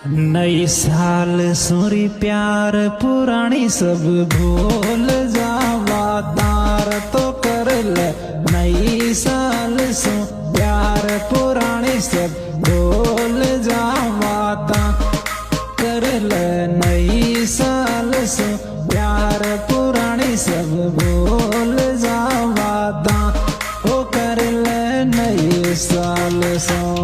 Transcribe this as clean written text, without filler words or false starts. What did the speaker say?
नई साल सोरी प्यार पुरानी सब भूल जावा तार तो कर ले। नई साल सो प्यार पुरानी सब भूल जावा ता कर ले। नई साल सो प्यार पुरानी सब भूल जावा ता ओ कर ले। नई साल सो